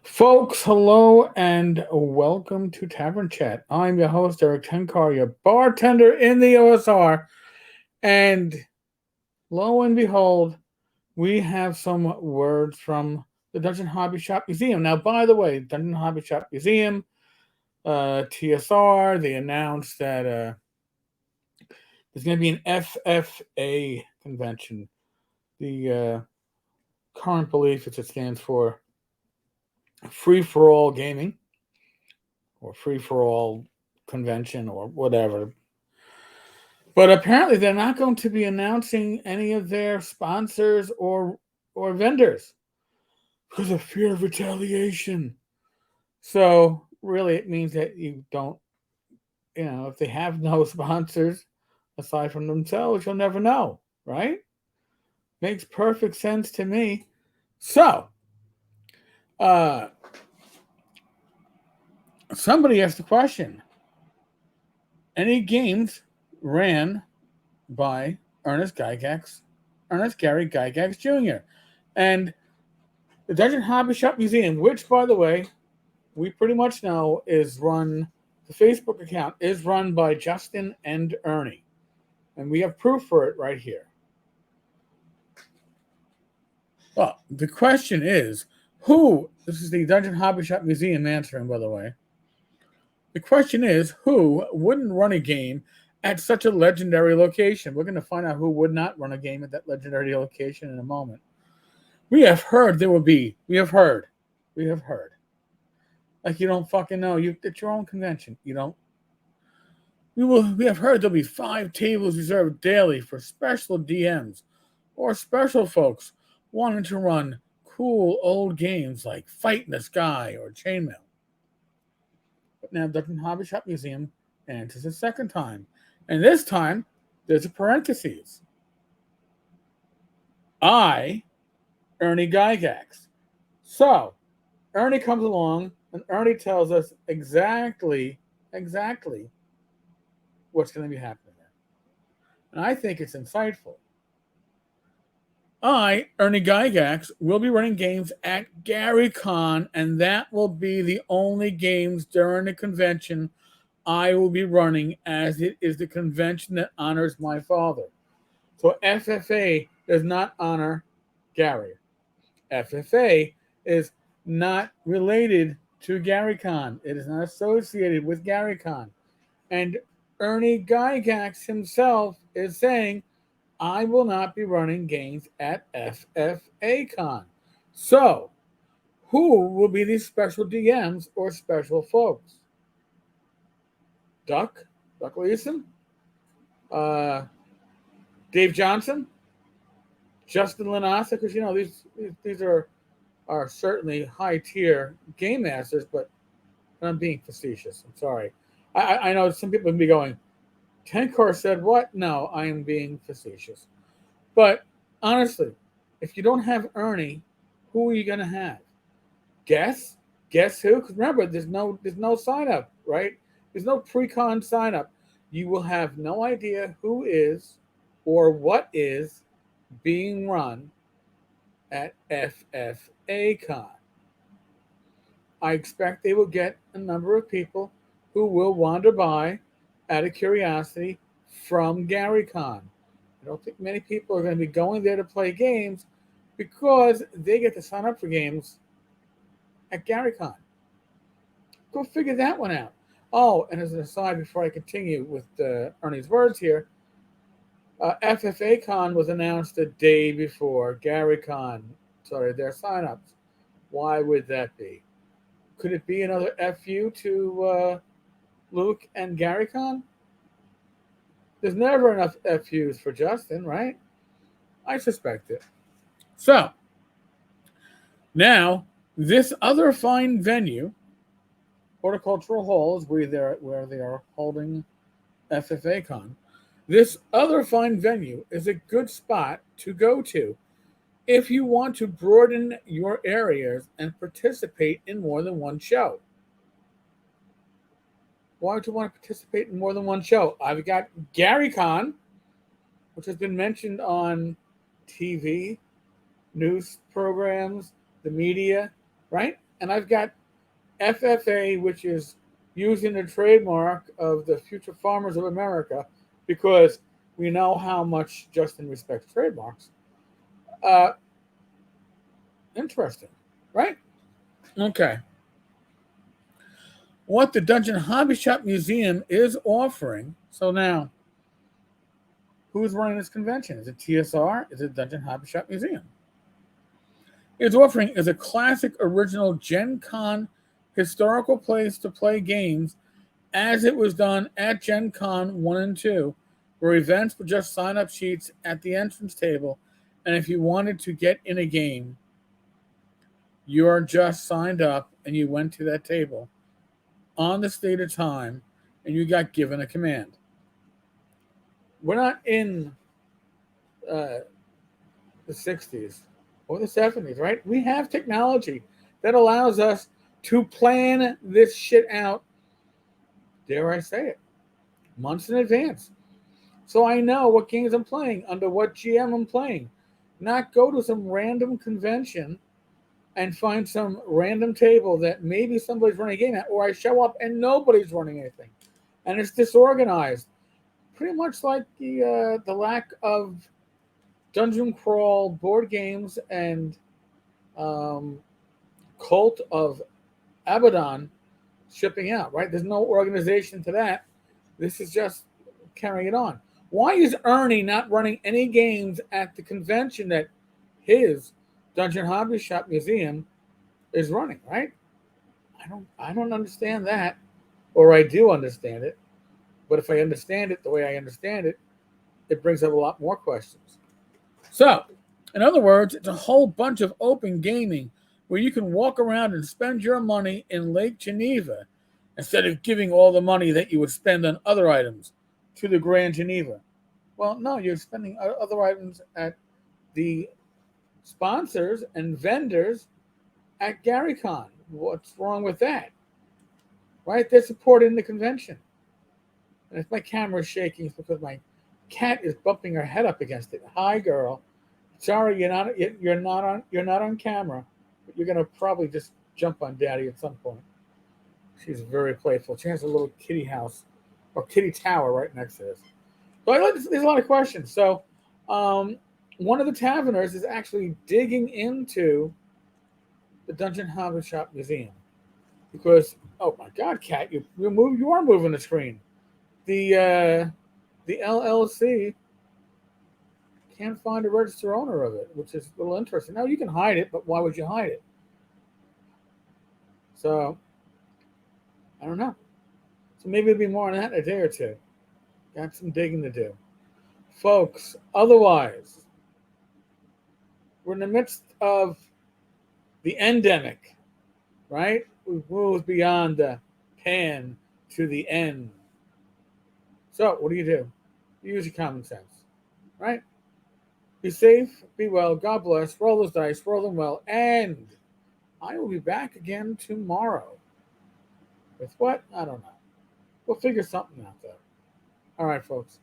Folks, hello and welcome to Tavern Chat. I'm your host, Eric Tenkar, your bartender in the OSR. And lo and behold, we have some words from the Dungeon Hobby Shop Museum. Now, by the way, Dungeon Hobby Shop Museum, TSR, they announced that there's going to be an FFA convention. The current belief is it stands for Free for All Gaming or Free for All Convention or whatever. But apparently, they're not going to be announcing any of their sponsors or vendors because of fear of retaliation. So really, it means that you don't, if they have no sponsors aside from themselves, you'll never know, right? Makes perfect sense to me. So, uh, somebody asked the question: any games ran by Ernest Gary Gygax Jr. And the Dungeon Hobby Shop Museum, which, by the way, we pretty much know the Facebook account is run by Justin and Ernie. And we have proof for it right here. Well, the question is this is the Dungeon Hobby Shop Museum answering, by the way. The question is, who wouldn't run a game at such a legendary location? We're going to find out who would not run a game at that legendary location in a moment. We have heard there will be. We have heard. Like you don't fucking know. It's your own convention. You don't. We have heard there'll be 5 tables reserved daily for special DMs or special folks wanting to run cool old games like Fight in the Sky or Chainmail. But now Dungeon Hobby Shop Museum answers a second time. And this time, there's a parentheses. I, Ernie Gygax. So, Ernie comes along and Ernie tells us exactly what's going to be happening there. And I think it's insightful. I, Ernie Gygax, will be running games at Gary Con, and that will be the only games during the convention I will be running, as it is the convention that honors my father. So FFA does not honor Gary. FFA is not related to GaryCon. It is not associated with GaryCon. And Ernie Gygax himself is saying, I will not be running games at FFA Con. So, who will be these special DMs or special folks? Duck Leeson, Dave Johnson, Justin Lanasa, because these are certainly high tier game masters, but I'm being facetious. I'm sorry. I know some people would be going, Tenkar said what? No, I am being facetious. But honestly, if you don't have Ernie, who are you going to have? Guess who? Because remember, there's no sign up, right? There's no pre-con sign up. You will have no idea who is or what is being run at FFA Con. I expect they will get a number of people who will wander by out of curiosity from GaryCon. I don't think many people are going to be going there to play games because they get to sign up for games at GaryCon. Go figure that one out. Oh, and as an aside, before I continue with Ernie's words here, FFA Con was announced a day before GaryCon started their signups. Why would that be? Could it be another FU to Luke and GaryCon? There's never enough FUs for Justin, right? I suspect it. So, now, this other fine venue, Horticultural Hall, is where they are holding FFA Con. This other fine venue is a good spot to go to if you want to broaden your areas and participate in more than one show. Why would you want to participate in more than one show? I've got GaryCon, which has been mentioned on TV, news programs, the media, right? And I've got FFA, which is using the trademark of the Future Farmers of America, because we know how much Justin respects trademarks. Uh, Interesting, right? Okay. What the Dungeon Hobby Shop Museum is offering. So now, who's running this convention? Is it TSR? Is it Dungeon Hobby Shop Museum? It's offering is a classic original Gen Con historical place to play games as it was done at Gen Con 1 and 2, where events were just sign up sheets at the entrance table. And if you wanted to get in a game, you are just signed up and you went to that table on the stated time and you got given a command. We're not in the 60s or the 70s, right? We have technology that allows us to plan this shit out, dare I say it, months in advance. So I know what games I'm playing, under what GM I'm playing. Not go to some random convention and find some random table that maybe somebody's running a game at, or I show up and nobody's running anything. And it's disorganized. Pretty much like the lack of dungeon crawl board games and Cult of Abaddon shipping out, right? There's no organization to that. This is just carrying it on. Why is Ernie not running any games at the convention that his Dungeon Hobby Shop Museum is running, right? I don't understand that. Or I do understand it. But if I understand it the way I understand it, it brings up a lot more questions. So, in other words, it's a whole bunch of open gaming where you can walk around and spend your money in Lake Geneva instead of giving all the money that you would spend on other items to the Grand Geneva. Well, no, you're spending other items at the sponsors and vendors at GaryCon. What's wrong with that? Right? They're supporting the convention. And if my camera is shaking, it's because my cat is bumping her head up against it. Hi, girl. Sorry, you're not on camera, but you're gonna probably just jump on Daddy at some point. She's very playful. She has a little kitty house or kitty tower right next to this. But there's a lot of questions. So, one of the taverners is actually digging into the Dungeon Hobby Shop Museum because, oh my God, Kat, you are moving the screen. The LLC can't find a registered owner of it, which is a little interesting. Now you can hide it, but why would you hide it? So I don't know. So maybe it'll be more on that in a day or two. Got some digging to do, folks. Otherwise, we're in the midst of the endemic, right? We've moved beyond the pan to the end. So what do? You use your common sense, right? Be safe, be well, God bless, roll those dice, roll them well, and I will be back again tomorrow. With what? I don't know. We'll figure something out, though. All right, folks.